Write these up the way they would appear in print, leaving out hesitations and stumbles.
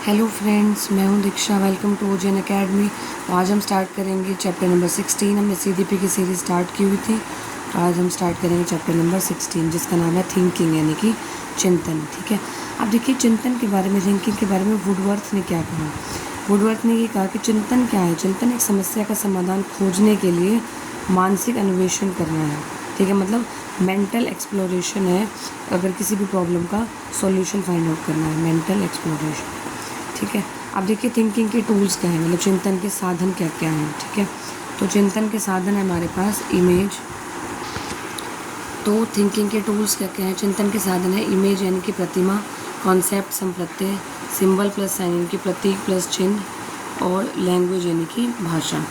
Hello friends, मैं हूं Diksha. Welcome to ओजेन अकेडमी। आज हम स्टार्ट करेंगे चैप्टर नंबर 16। हमने सीडीपी की सीरीज़ स्टार्ट की हुई थी, तो आज हम स्टार्ट करेंगे चैप्टर नंबर 16 जिसका नाम है थिंकिंग, यानी कि चिंतन। ठीक है, अब देखिए चिंतन के बारे में, थिंकिंग के बारे में वुडवर्थ ने क्या कहा। वुडवर्थ ने ये कहा कि चिंतन क्या है। चिंतन एक समस्या का समाधान खोजने के लिए मानसिक अन्वेषण करना है। ठीक है, मतलब मेंटल एक्सप्लोरेशन है। अगर किसी भी प्रॉब्लम का सॉल्यूशन फाइंड आउट करना है, मेंटल एक्सप्लोरेशन। ठीक है, अब देखिए थिंकिंग के टूल्स क्या हैं, मतलब चिंतन के साधन क्या क्या हैं। ठीक है, तो चिंतन के साधन है हमारे पास इमेज। तो थिंकिंग के टूल्स क्या क्या हैं। चिंतन के साधन है इमेज यानी कि प्रतिमा, कॉन्सेप्ट संप्रत्यय, सिंबल प्लस साइन यानी कि प्रतीक प्लस चिन्ह, और लैंग्वेज यानी कि भाषा।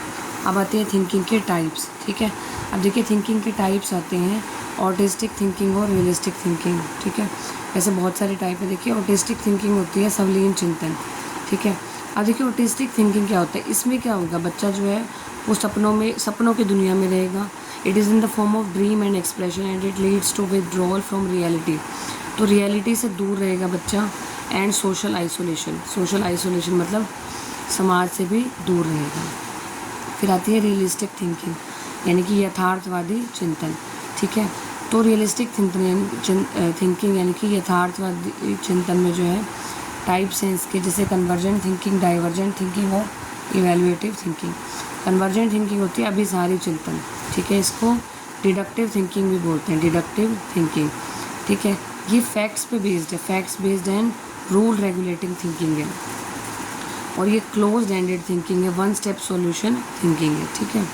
अब आते हैं थिंकिंग के टाइप्स। ठीक है, अब देखिए थिंकिंग के टाइप्स आते हैं ऑटिस्टिक थिंकिंग और रियलिस्टिक थिंकिंग। ठीक है, ऐसे बहुत सारे टाइप है। देखिए ऑटिस्टिक थिंकिंग होती है सवलीन चिंतन। ठीक है, अब देखिए ऑटिस्टिक थिंकिंग क्या होता है। इसमें क्या होगा, बच्चा जो है वो सपनों की दुनिया में रहेगा। It is in the form of dream and expression and it leads to withdrawal from reality. तो रियलिटी से दूर रहेगा बच्चा। एंड सोशल आइसोलेशन मतलब समाज से भी दूर रहेगा। फिर आती है रियलिस्टिक थिंकिंग यानी कि यथार्थवादी चिंतन। ठीक है, तो रियलिस्टिक थिंकिंग यानी कि यथार्थवादी चिंतन में जो है टाइप्स हैं इसके, जैसे कन्वर्जेंट थिंकिंग, डाइवर्जेंट थिंकिंग और इवैल्यूएटिव थिंकिंग। कन्वर्जेंट थिंकिंग होती है अभिसारी चिंतन। ठीक है, इसको डिडक्टिव थिंकिंग भी बोलते हैं, डिडक्टिव थिंकिंग। ठीक है, ये फैक्ट्स पे बेस्ड है, facts based and rule regulating thinking है। और ये क्लोज्ड एंडेड थिंकिंग है, वन स्टेप सॉल्यूशन थिंकिंग है। ठीक है,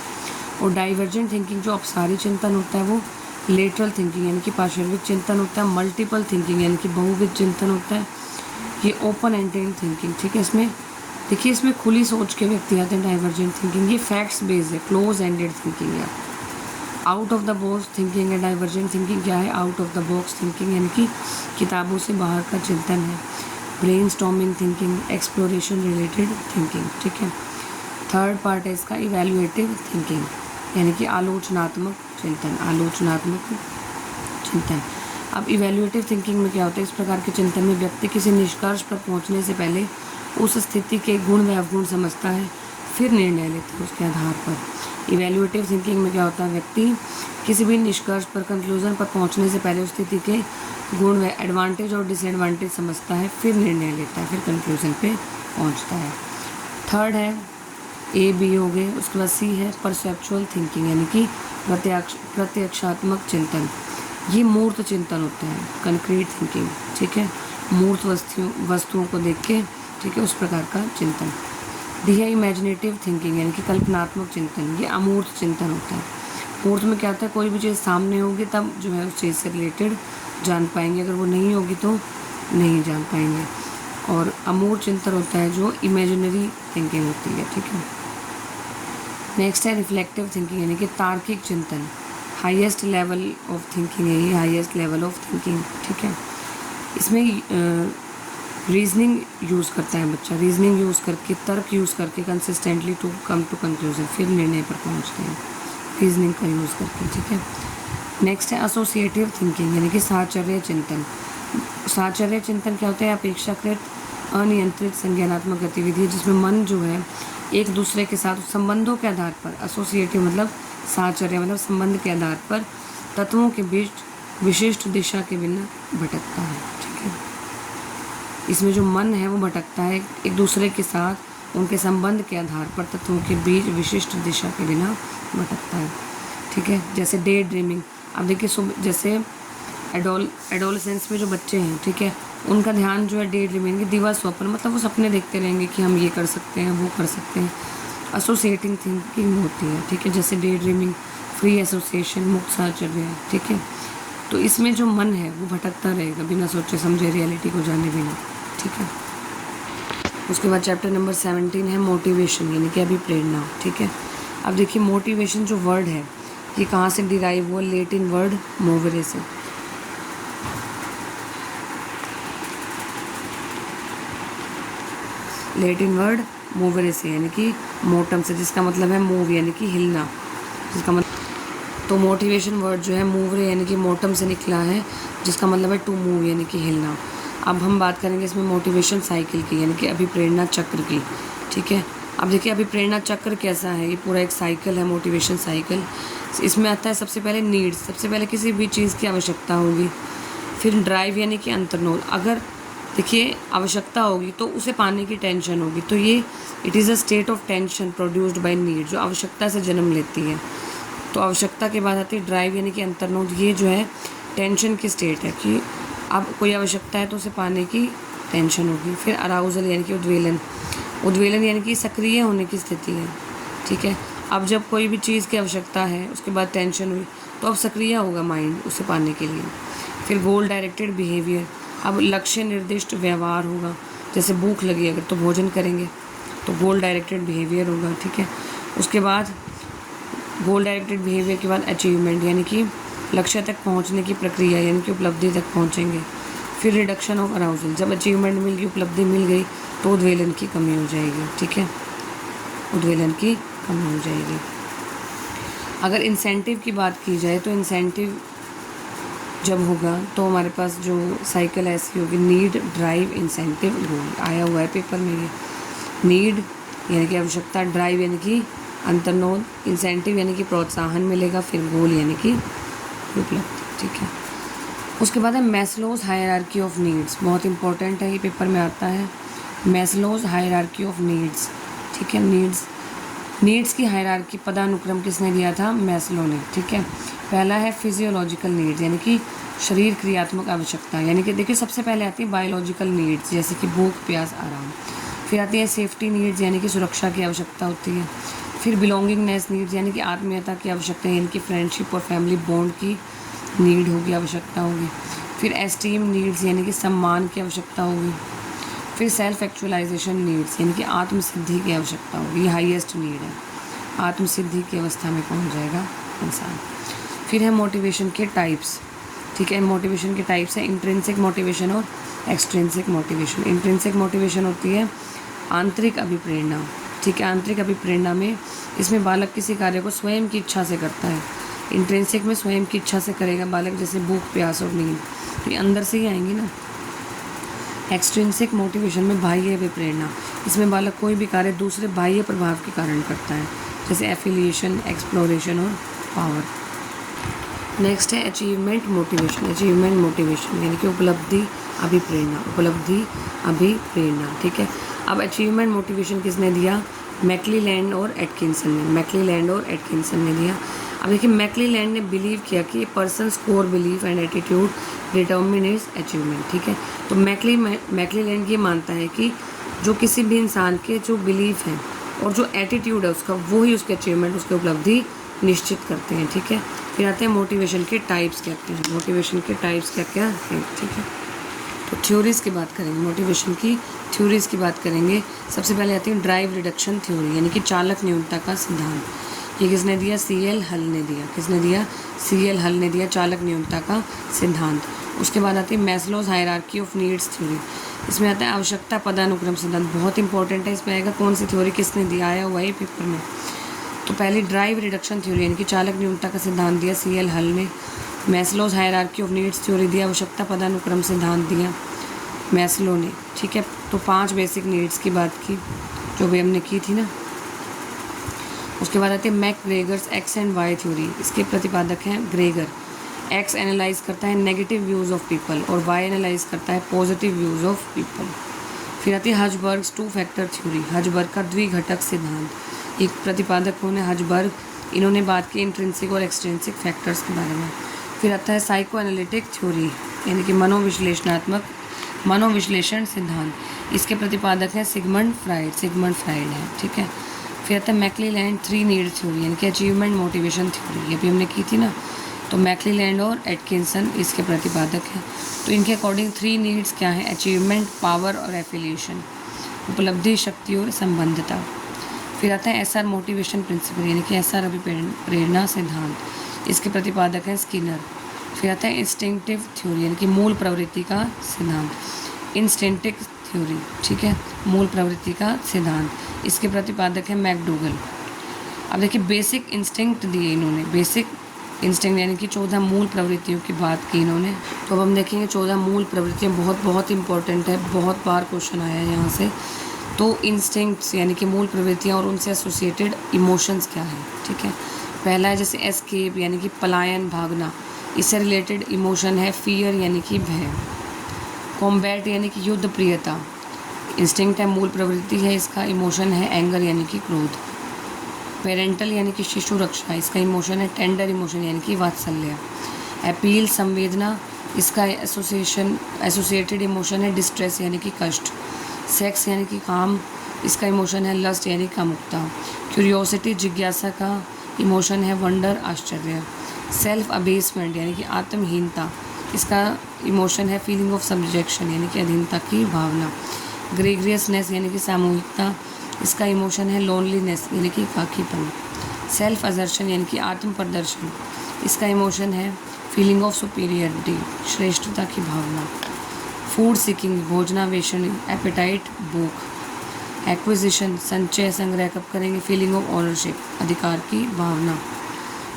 और डाइवर्जेंट थिंकिंग जो अपसारी चिंतन होता है वो लेटरल थिंकिंग यानी कि पार्श्विक चिंतन होता है। मल्टीपल थिंकिंग यानी कि बहुविध चिंतन होता है। ये ओपन एंडेड थिंकिंग। ठीक है, इसमें देखिए इसमें खुली सोच के व्यक्ति आते हैं। डाइवर्जेंट थिंकिंग ये फैक्ट्स बेस्ड है, क्लोज एंडेड थिंकिंग है। Out of the box thinking है। डाइवर्जेंट थिंकिंग क्या है, out of the box thinking यानी कि किताबों से बाहर का चिंतन है। Brainstorming thinking, exploration related thinking. ठीक है, थर्ड पार्ट है इसका इवैल्यूएटिव थिंकिंग यानी कि आलोचनात्मक चिंतन, आलोचनात्मक चिंतन। अब इवैल्यूएटिव थिंकिंग में क्या होता है, इस प्रकार के चिंतन में व्यक्ति किसी निष्कर्ष पर पहुंचने से पहले उस स्थिति के गुण व अवगुण समझता है, फिर निर्णय लेता है उसके आधार पर। इवैल्यूएटिव थिंकिंग में क्या होता है, व्यक्ति किसी भी निष्कर्ष पर, कंक्लूजन पर पहुंचने से पहले उस स्थिति के गुण व एडवांटेज और डिसएडवांटेज समझता है, फिर निर्णय लेता है, फिर कंक्लूजन पे पहुंचता है। थर्ड है ए बी हो गए। उसके बाद सी है परसेप्चुअल थिंकिंग यानी कि प्रत्यक्षात्मक चिंतन। ये मूर्त चिंतन होता है, कंक्रीट थिंकिंग। ठीक है, मूर्त वस्तुओं को देख के, ठीक है, उस प्रकार का चिंतन। डी है इमेजिनेटिव थिंकिंग यानी कि कल्पनात्मक चिंतन। ये अमूर्त चिंतन होता है। मूर्त में क्या होता है, कोई भी चीज़ सामने होगी तब जो है उस चीज़ से रिलेटेड जान पाएंगे, अगर वो नहीं होगी तो नहीं जान पाएंगे। और अमूर्त चिंतन होता है जो इमेजिनरी थिंकिंग होती है। ठीक है, नेक्स्ट है रिफ्लेक्टिव थिंकिंग यानी कि तार्किक चिंतन। हाईएस्ट लेवल ऑफ थिंकिंग है ये, हाईएस्ट लेवल ऑफ थिंकिंग। ठीक है, इसमें रीजनिंग यूज़ करता है बच्चा, रीजनिंग यूज़ करके, तर्क यूज़ करके consistently to come to conclusion, फिर निर्णय पर पहुंचते हैं रीजनिंग का यूज़ करके। ठीक है, नेक्स्ट है एसोसिएटिव थिंकिंग यानी कि साहचर्य चिंतन। साहचर्य चिंतन क्या होता है, अपेक्षाकृत अनियंत्रित संज्ञानात्मक गतिविधि जिसमें मन जो है एक दूसरे के साथ संबंधों के आधार पर, एसोसिएटिव मतलब साहचर्य मतलब संबंध के आधार पर तत्वों के बीच विशिष्ट दिशा के बिना भटकता है। ठीक है, इसमें जो मन है वो भटकता है एक दूसरे के साथ उनके संबंध के आधार पर तत्वों के बीच विशिष्ट दिशा के बिना भटकता है। ठीक है, जैसे डे ड्रीमिंग। अब देखिए जैसे एडोलसेंस में जो बच्चे हैं, ठीक है, उनका ध्यान जो है डे ड्रीमिंग, दिवा स्वप्न, मतलब वो सपने देखते रहेंगे कि हम ये कर सकते हैं, वो कर सकते हैं। एसोसिएटिंग थिंकिंग होती है। ठीक है, जैसे डे ड्रीमिंग, फ्री एसोसिएशन, मुक्त साहचर्य है। ठीक है, तो इसमें जो मन है वो भटकता रहेगा बिना सोचे समझे, रियलिटी को जाने बिना। ठीक है, उसके बाद चैप्टर नंबर 17 है मोटिवेशन यानी कि अभिप्रेरणा। ठीक है, अब देखिए मोटिवेशन जो वर्ड है ये कहाँ से डिराइव हुआ, लैटिन वर्ड मोवरे से। लैटिन वर्ड मूवरे से यानी कि मोटम से, जिसका मतलब है मूव यानी कि हिलना, जिसका मतलब, तो मोटिवेशन वर्ड जो है मूवरे यानी कि मोटम से निकला है, जिसका मतलब है टू मूव यानी कि हिलना। अब हम बात करेंगे इसमें मोटिवेशन साइकिल की, यानी कि अभिप्रेरणा चक्र की। ठीक है, अब देखिए अभिप्रेरणा चक्र कैसा है, ये पूरा एक साइकिल है, मोटिवेशन साइकिल। इसमें आता है सबसे पहले नीड्स, सबसे पहले किसी भी चीज़ की आवश्यकता होगी। फिर ड्राइव यानी कि अंतर्नोद, अगर देखिए आवश्यकता होगी तो उसे पाने की टेंशन होगी, तो ये it is a state of tension produced by need, जो आवश्यकता से जन्म लेती है। तो आवश्यकता के बाद आती है ड्राइव यानी कि अंतर्नोद, ये जो है टेंशन की स्टेट है कि अब कोई आवश्यकता है तो उसे पाने की टेंशन होगी। फिर अराउजल यानी कि उद्वेलन, उद्वेलन यानी कि सक्रिय होने की स्थिति है। ठीक है, अब जब कोई भी चीज़ की आवश्यकता है उसके बाद टेंशन हुई तो अब सक्रिय होगा माइंड उसे पाने के लिए। फिर गोल डायरेक्टेड बिहेवियर, अब लक्ष्य निर्दिष्ट व्यवहार होगा, जैसे भूख लगी अगर तो भोजन करेंगे तो गोल डायरेक्टेड बिहेवियर होगा। ठीक है, उसके बाद गोल डायरेक्टेड बिहेवियर के बाद अचीवमेंट यानी कि लक्ष्य तक पहुंचने की प्रक्रिया, यानी कि उपलब्धि तक पहुंचेंगे। फिर रिडक्शन ऑफ अराउजल, जब अचीवमेंट मिल गई, उपलब्धि मिल गई तो उद्वेलन की कमी हो जाएगी। ठीक है, उद्वेलन की कमी हो जाएगी। अगर इंसेंटिव की बात की जाए तो इंसेंटिव जब होगा तो हमारे पास जो साइकिल ऐसी होगी, नीड ड्राइव इंसेंटिव गोल, आया हुआ है पेपर में ये। नीड यानी कि आवश्यकता, ड्राइव यानी कि अंतर्नोद, इंसेंटिव यानी कि प्रोत्साहन मिलेगा, फिर गोल यानी कि उपलब्धि। ठीक है, उसके बाद है मैस्लोज हायरार्की ऑफ नीड्स, बहुत इंपॉर्टेंट है, ये पेपर में आता है। मैस्लोज हायरार्की ऑफ नीड्स, ठीक है, नीड्स की हायरार्की पदानुक्रम किसने दिया था? मैस्लो ने। ठीक है, पहला है फिजियोलॉजिकल नीड्स यानी कि शरीर क्रियात्मक आवश्यकता, यानी कि देखिए सबसे पहले आती है बायोलॉजिकल नीड्स जैसे कि भूख प्यास आराम। फिर आती है सेफ्टी नीड्स यानी कि सुरक्षा की आवश्यकता होती है। फिर बिलोंगिंगनेस नीड्स यानी कि आत्मीयता की आवश्यकता, यानी कि फ्रेंडशिप और फैमिली बॉन्ड की नीड होगी, आवश्यकता होगी। फिर एस्टीम नीड्स यानी कि सम्मान की आवश्यकता होगी। फिर सेल्फ एक्चुअलाइजेशन नीड्स यानी कि आत्मसिद्धि की आवश्यकता होगी, ये हाईएस्ट नीड है, आत्मसिद्धि की अवस्था में पहुंच जाएगा इंसान। फिर है मोटिवेशन के टाइप्स। ठीक है, मोटिवेशन के टाइप्स है इंट्रिंसिक मोटिवेशन और एक्सट्रिंसिक मोटिवेशन। इंट्रिंसिक मोटिवेशन होती है आंतरिक अभिप्रेरणा। ठीक है, आंतरिक अभिप्रेरणा में इसमें बालक किसी कार्य को स्वयं की इच्छा से करता है। इंट्रिंसिक में स्वयं की इच्छा से करेगा बालक, जैसे भूख प्यास और नींद, तो ये अंदर से ही आएंगी ना। एक्सट्रिंसिक मोटिवेशन में बाह्य अभिप्रेरणा, इसमें बालक कोई भी कार्य दूसरे बाह्य प्रभाव के कारण करता है, जैसे एफिलिएशन, एक्सप्लोरेशन और पावर। नेक्स्ट है अचीवमेंट मोटिवेशन। अचीवमेंट मोटिवेशन यानी कि उपलब्धि अभिप्रेरणा, उपलब्धि अभिप्रेरणा। ठीक है, अब अचीवमेंट मोटिवेशन किसने दिया? मैक्लीलैंड और एटकिंसन ने, मैक्लीलैंड और एटकिंसन ने दिया। अब देखिए मैक्लीलैंड ने बिलीव किया कि persons core belief and attitude determine is achievement. ठीक है, तो मैक्लीलैंड ये मानता है कि जो किसी भी इंसान के जो बिलीफ है और जो एटीट्यूड है उसका, वो ही उसके अचीवमेंट, उसकी उपलब्धि निश्चित करते हैं। ठीक है, फिर आते हैं मोटिवेशन के टाइप्स क्या क्या हैं। मोटिवेशन के टाइप्स क्या क्या हैं? ठीक है, तो थ्योरीज़ की बात करेंगे, मोटिवेशन की थ्योरीज़ की बात करेंगे। सबसे पहले आती है ड्राइव रिडक्शन थ्योरी यानी कि चालक न्यूनता का सिद्धांत। ये किसने दिया? CL हल ने दिया। किसने दिया? CL हल ने दिया चालक न्यूनता का सिद्धांत। उसके बाद आती है Maslow's hierarchy of needs theory. इसमें आता है आवश्यकता पदानुक्रम सिद्धांत, बहुत इंपॉर्टेंट है। इसमें आएगा कौन सी थ्योरी किसने दिया, आया हुआ है पेपर में। तो पहले ड्राइव रिडक्शन थ्योरी यानी कि चालक न्यूनता का सिद्धांत दिया CL हल ने। Maslow's hierarchy of needs theory दिया, आवश्यकता पदानुक्रम सिद्धांत दिया मैस्लो ने। ठीक है, तो 5 बेसिक नीड्स की बात की जो भी हमने की थी ना। उसके बाद आते हैं मैकग्रेगर्स एक्स एंड वाई थ्योरी। इसके प्रतिपादक हैं ग्रेगर। एक्स एनालाइज करता है नेगेटिव व्यूज़ ऑफ पीपल और वाई एनालाइज करता है पॉजिटिव व्यूज़ ऑफ पीपल। फिर आती है हजबर्ग्स 2 फैक्टर थ्योरी, हजबर्ग का द्विघटक सिद्धांत। एक प्रतिपादक कौन है? हजबर्ग। इन्होंने बात की इंट्रिंसिक और एक्सट्रिंसिक फैक्टर्स के बारे में। फिर आता है साइको एनालिटिक थ्योरी यानी कि मनोविश्लेषण सिद्धांत। इसके प्रतिपादक हैं सिगमंड फ्राइड है। ठीक है, फिर आता है मैक्लीलैंड 3 नीड थ्योरी यानी कि अचीवमेंट मोटिवेशन थ्योरी, ये भी हमने की थी ना। तो मैक्लीलैंड और एटकिंसन इसके प्रतिपादक हैं। तो इनके अकॉर्डिंग 3 नीड्स क्या है? अचीवमेंट, पावर और एफिलिएशन, उपलब्धि, शक्ति और संबंधता। फिर आता है SR मोटिवेशन प्रिंसिपल यानी कि SR अभिप्रेरणा सिद्धांत। इसके प्रतिपादक हैं स्किनर। फिर आता है इंस्टिंक्टिव थ्योरी यानी कि मूल प्रवृत्ति का सिद्धांत, इंस्टिंक्टिव थ्योरी। ठीक है, मूल प्रवृत्ति का सिद्धांत। इसके प्रतिपादक हैं मैकडूगल। अब देखिए बेसिक इंस्टिंक्ट दिए इन्होंने, बेसिक इंस्टिंक्ट यानी कि 14 मूल प्रवृत्तियों की बात की इन्होंने। तो अब हम देखेंगे 14 मूल प्रवृत्तियाँ, बहुत बहुत इंपॉर्टेंट है, बहुत बार क्वेश्चन आया है यहाँ से। तो इंस्टिंक्ट्स यानी कि मूल प्रवृत्तियाँ और उनसे एसोसिएटेड इमोशंस क्या है, ठीक है। पहला है जैसे एस्केप यानी कि पलायन, भागना, इससे रिलेटेड इमोशन है फियर यानी कि भय। कॉम्बैट यानी कि युद्ध प्रियता, इंस्टिंक्ट है, मूल प्रवृत्ति है, इसका इमोशन है एंगर यानी कि क्रोध। पेरेंटल यानी कि शिशु रक्षा, इसका इमोशन है टेंडर इमोशन यानी कि वात्सल्य। अपील संवेदना, इसका एसोसिएटेड इमोशन है डिस्ट्रेस यानी कि कष्ट। सेक्स यानी कि काम, इसका इमोशन है लस्ट यानी कामुकता। क्यूरियोसिटी जिज्ञासा का इमोशन है वंडर आश्चर्य। सेल्फ अबेसमेंट यानी कि आत्महीनता, इसका इमोशन है फीलिंग ऑफ सब्जेक्शन यानी कि अधीनता की भावना। ग्रेगरियसनेस यानी कि सामूहिकता, इसका इमोशन है लोनलीनेस यानी कि एकाकीपन। सेल्फ असर्शन यानी कि आत्म प्रदर्शन, इसका इमोशन है फीलिंग ऑफ सुपीरियरिटी, श्रेष्ठता की भावना। फूड सीकिंग, भोजनावेशन, एपेटाइट, भूख। एक्विजिशन, संचय संग्रह कब करेंगे, फीलिंग ऑफ ऑनरशिप, अधिकार की भावना।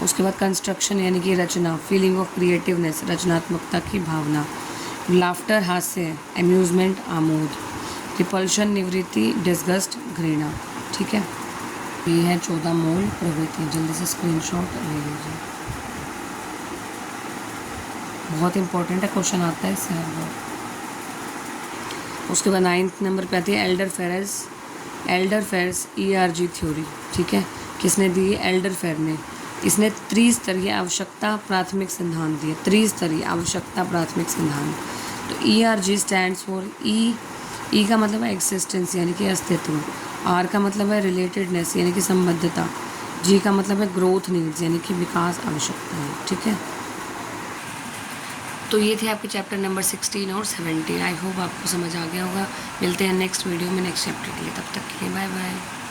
उसके बाद कंस्ट्रक्शन यानी कि रचना, फीलिंग ऑफ क्रिएटिवनेस, रचनात्मकता की भावना। लाफ्टर, हास्य, अम्यूजमेंट, आमोद। रिपल्शन, निवृत्ति, डिस्गस्ट, घृणा, ठीक है। ये है 14 मूल प्रवृत्ति, जल्दी से स्क्रीनशॉट ले लीजिए, बहुत इंपॉर्टेंट है, क्वेश्चन आता है इससे हर बार। उसके बाद 9th नंबर पे आती है एल्डर फेयर्स ERG थ्योरी, ठीक है। किसने दी है, एल्डर फेयर ने। इसने त्रिस्तरीय आवश्यकता प्राथमिक सिद्धांत दिया, त्रिस्तरीय आवश्यकता प्राथमिक सिद्धांत। तो ERG स्टैंड्स फॉर ई का मतलब है एक्सिस्टेंस यानी कि अस्तित्व, R का मतलब है रिलेटेडनेस यानी कि संबद्धता, G का मतलब है ग्रोथ नीड्स यानी कि विकास आवश्यकताएं, ठीक है। तो ये थे आपके चैप्टर नंबर 16 और 17। आई होप आपको समझ आ गया होगा। मिलते हैं नेक्स्ट वीडियो में नेक्स्ट चैप्टर के लिए, तब तक के लिए बाय बाय।